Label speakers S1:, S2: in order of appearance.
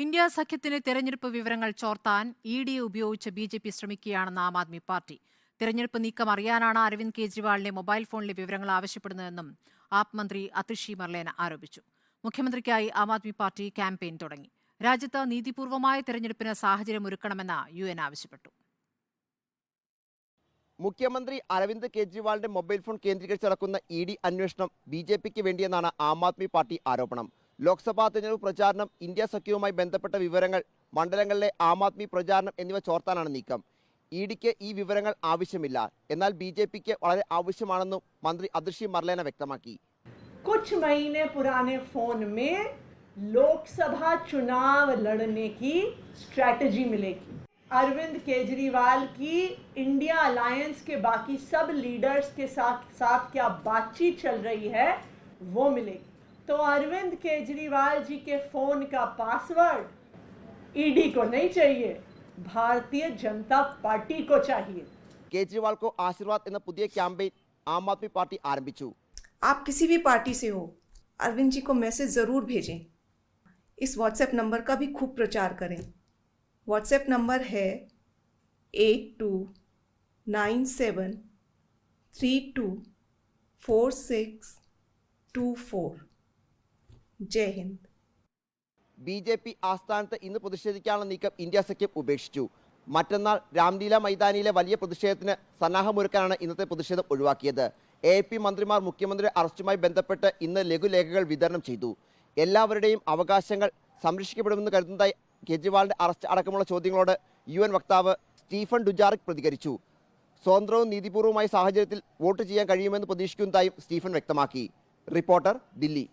S1: India സഖ്യത്തിന് തെരഞ്ഞെടുപ്പ് വിവരങ്ങൾ ചോർത്താൻ ഇഡിയെ ഉപയോഗിച്ച് ബി.ജെ.പി ശ്രമിക്കുകയാണെന്ന് ആം ആദ്മി പാർട്ടി. തെരഞ്ഞെടുപ്പ് നീക്കം അറിയാനാണ് അരവിന്ദ് കെജ്രിവാളിന്റെ മൊബൈൽ ഫോണിലെ വിവരങ്ങൾ ആവശ്യപ്പെടുന്നതെന്നും ആപ് മന്ത്രി അതിഷി മർലേന ആരോപിച്ചു. മുഖ്യമന്ത്രിക്കായി ആം ആദ്മി പാർട്ടി ക്യാമ്പയിൻ തുടങ്ങി. രാജ്യത്ത് നീതിപൂർവമായ തെരഞ്ഞെടുപ്പിന് സാഹചര്യമൊരുക്കണമെന്ന് UN ആവശ്യപ്പെട്ടു.
S2: മുഖ്യമന്ത്രി അരവിന്ദ് കെജ്രിവാളിന്റെ മൊബൈൽ ഫോൺ കേന്ദ്രീകരിച്ച് നടക്കുന്ന ഇഡി അന്വേഷണം ബി.ജെ.പിക്ക് വേണ്ടിയെന്നാണ് ആം ആദ്മി പാർട്ടി ആരോപണം. ലോക്സഭാ തെരഞ്ഞെടുപ്പ് പ്രചാരണം, ഇന്ത്യ സഖ്യവുമായി ബന്ധപ്പെട്ട വിവരങ്ങൾ, മണ്ഡലങ്ങളിലെ ആം ആദ്മി പ്രചാരണം എന്നിവ ചോർത്താനാണ് നീക്കം. ഇഡിക്ക് ഈ വിവരങ്ങൾ ആവശ്യമില്ല, എന്നാൽ ബി.ജെ.പിക്ക് വളരെ ആവശ്യമാണെന്നും മന്ത്രി അതിഷി മർലേന വ്യക്തമാക്കി.
S3: कुछ महीने पुराने फोन में लोकसभा चुनाव लड़ने की स्ट्रैटेजी मिलेगी. अरविंद केजरीवाल की इंडिया अलायंस के बाकी सब लीडर्स के साथ क्या बातचीत चल रही है वो मिलेगी. तो अरविंद केजरीवाल जी के फोन का पासवर्ड ईडी को नहीं चाहिए, भारतीय जनता पार्टी को चाहिए.
S2: केजरीवाल को आशीर्वाद എന്ന പുതിയ ക്യാമ്പയിൻ ആം ആദ്മി പാർട്ടി ആരംഭിച്ചു.
S4: आप किसी भी पार्टी से हो, अरविंद जी को मैसेज ज़रूर भेजें. इस व्हाट्सएप नंबर का भी खूब प्रचार करें. व्हाट्सएप नंबर है 8297324624. जय हिंद.
S2: ബി.ജെ.പി ആസ്ഥാനത്ത് ഇന്ന് പ്രതിഷേധിക്കാനുള്ള നീക്കം ഇന്ത്യ സഖ്യം ഉപേക്ഷിച്ചു. മറ്റന്നാൾ രാംലീല മൈതാനിയിലെ വലിയ പ്രതിഷേധത്തിന് സന്നാഹമൊരുക്കാനാണ് ഇന്നത്തെ പ്രതിഷേധം ഒഴിവാക്കിയത്. AAP മന്ത്രിമാർ മുഖ്യമന്ത്രിയുടെ അറസ്റ്റുമായി ബന്ധപ്പെട്ട് ഇന്ന് ലഘുലേഖകൾ വിതരണം ചെയ്തു. എല്ലാവരുടെയും അവകാശങ്ങൾ സംരക്ഷിക്കപ്പെടുമെന്ന് കരുതുന്നതായി കെജ്രിവാളിന്റെ അറസ്റ്റ് അടക്കമുള്ള ചോദ്യങ്ങളോട് UN വക്താവ് സ്റ്റീഫൻ ഡുജാറിക് പ്രതികരിച്ചു. സ്വതന്ത്രവും നീതിപൂർവമായ സാഹചര്യത്തിൽ വോട്ട് ചെയ്യാൻ കഴിയുമെന്ന് പ്രതീക്ഷിക്കുന്നതായും സ്റ്റീഫൻ വ്യക്തമാക്കി. റിപ്പോർട്ടർ, ദില്ലി.